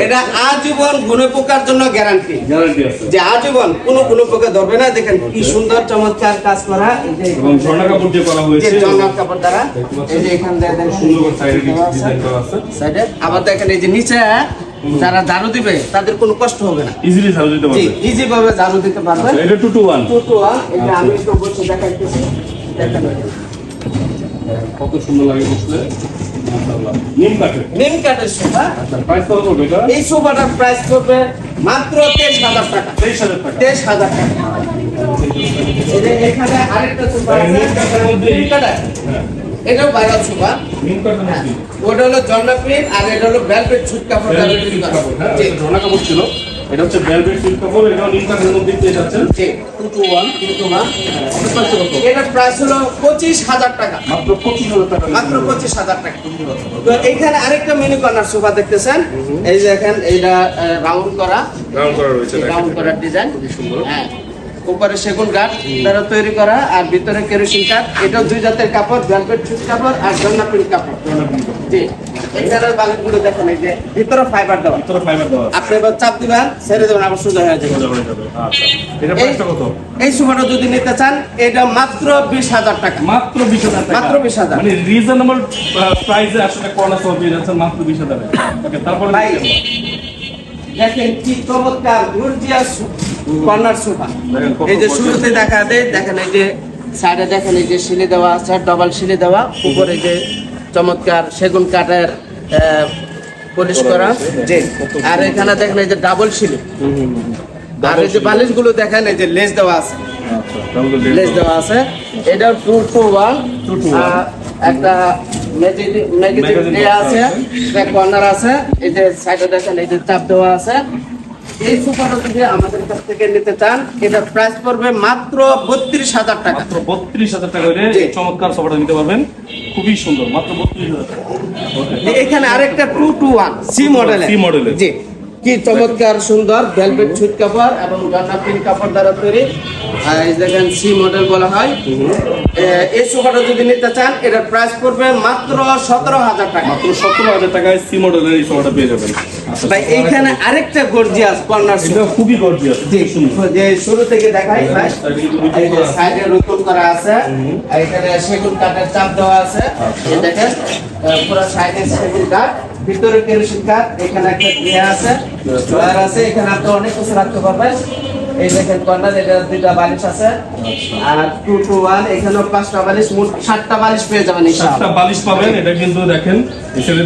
এটা আজীবন গুণে পোকার জন্য গ্যারান্টি আছে যে আজীবন কোনো পোকা ধরবে না। দেখেন কি সুন্দর চমৎকার কাজ করা, এবং ঝর্ণা কাপড় দিয়ে করা হয়েছে, ঝর্ণা কাপড় দ্বারা। এই যে এখানে দেখেন সুন্দর সাইডে ডিজাইন করা আছে। সাইডে আবার দেখেন এই যে নিচে যারা ঝাড়ু দিবে তাদের কোনো কষ্ট হবে না, ইজিলি ঝাড়ু দিতে পারবে, ইজি ভাবে ঝাড়ু দিতে পারবে। এটা 2 to 1 এটা আমি একটু বসে দেখাইতেছি। দেখেন কত সুন্দর লাগে বসলে, মাশাআল্লাহ। নিম কাঠের সোফা। আচ্ছা, প্রাইস কত পড়বে এটা? এই সোফাটার প্রাইস পড়বে মাত্র 23,000 টাকা। 23,000 টাকা। 23,000 টাকা। এই যে এখানে আরেকটা সোফা আছে, নিম কাঠের। এটাও ভাইরাল সোফা। নিম কাঠের মধ্যে ওটা হলো জর্না প্রিন্ট আর এটা হলো ভেলভেট সুট কাপড় দ্বারা তৈরি করা। হ্যাঁ, এটা ঝর্ণা কাপড় ছিল, এটা হচ্ছে ভেলভেট সিল্ক কাপড়, এটা নিম কাঠের মধ্যে পেয়ে যাচ্ছেন। 2 to 1 এটা প্রাইস হলো 25,000 টাকা। মাত্র 25,000 টাকা। মাত্র 25,000 টাকা। তো এখানে আরেকটা মিনি কর্নার সোফা দেখতেছেন, এই যে দেখেন এইটা রাউন্ড করা রয়েছে, রাউন্ড করার ডিজাইন, সুন্দর। হ্যাঁ, উপরে সেগুন কাঠ দ্বারা তৈরি করা আর ভিতরে কেরোসিন কাঠ। এটাও দুই জাতের কাপড়, ভেলভেট সুট কাপড় আর জর্না প্রিন্ট কাপড়। জি, এখানের বালিশগুলো দেখেন, এই যে ভিতরে ফাইবার দেওয়া, ভিতরে ফাইবার দেওয়া। আপনি এবার চাপ দিবেন, ছেড়ে দেবেন, আবার সোজা হয়ে যাবে। আচ্ছা, এটা প্রাইসটা কত? এই সোফাটা যদি নিতে চান এটা মাত্র 20,000 টাকা। মাত্র 20,000 টাকা। মাত্র 20,000। মানে রিজনেবল প্রাইসে আসলে কর্নার সোফা পেয়ে যাচ্ছেন মাত্র 20,000 টাকা। ওকে, তারপরে ভাই দেখেন কি চমৎকার গর্জিয়াস কর্নার সোফা। এই যে শুরুতে দেখা দেয়, দেখেন এই যে সাইডে দেখেন এই যে সিলি দেওয়া আছে, ডাবল সিলি দেওয়া, উপরে যে চমৎকার সেগুন কাঠের পলিশ করা। যে আর এখানে দেখেন এই যে ডাবল সিলি, আর এই যে বালিশগুলো দেখেন এই যে লেস দেওয়া আছে, লেস দেওয়া আছে। এটা 2 to 1 একটা ম্যাগজিন আছে, একটা কর্নার আছে। এই যে সাইডে দেখেন এই যে চাপ দেওয়া আছে। এই সোফাটা যদি আমাদের কাছ থেকে নিতে চান এটা প্রাইস পড়বে মাত্র 32,000 টাকা। মাত্র 32,000 টাকা হলে এই চমৎকার সোফাটা নিতে পারবেন, খুবই সুন্দর, মাত্র 32,000 টাকা। এখানে আরেকটা 2 to 1 সি মডেলের। জি, কি চমৎকার সুন্দর ভেলভেট সুট কাপড় এবং জর্না প্রিন্ট কাপড় দ্বারা তৈরি। আর এই দেখেন সি মডেল বলা হয়। এই সোফাটা যদি নিতে চান এটার প্রাইস পড়বে মাত্র 17,000 টাকা। মাত্র 17,000 টাকায় সি মডেলের এই সোফাটা পেয়ে যাবেন। ভাই এইখানে আরেকটা গর্জিয়াস কর্নার এটা খুবই গর্জিয়াস, জি, যে শুরু থেকে দেখাই ভাই। এই যে সাইডে রুতুল করা আছে, আর এখানে সেগুন কাঠের চাপ দেওয়া আছে। এই দেখেন পুরো সাইডে সেগুন কাঠ, ভিতরে কেরোসিন কাঠ। এখানে একটা ট্রে আছে, ড্রয়ার আছে, এখানে আপনি অনেক কিছু রাখতে পারবেন। এই দেখেন কর্নার, এটা 2টা বালিশ আছে। আর 2 to 1 এখানেও 5টা বালিশ, মোট 7টা বালিশ পেয়ে যাবেন। 7টা বালিশ পাবেন। এটা কিন্তু দেখেন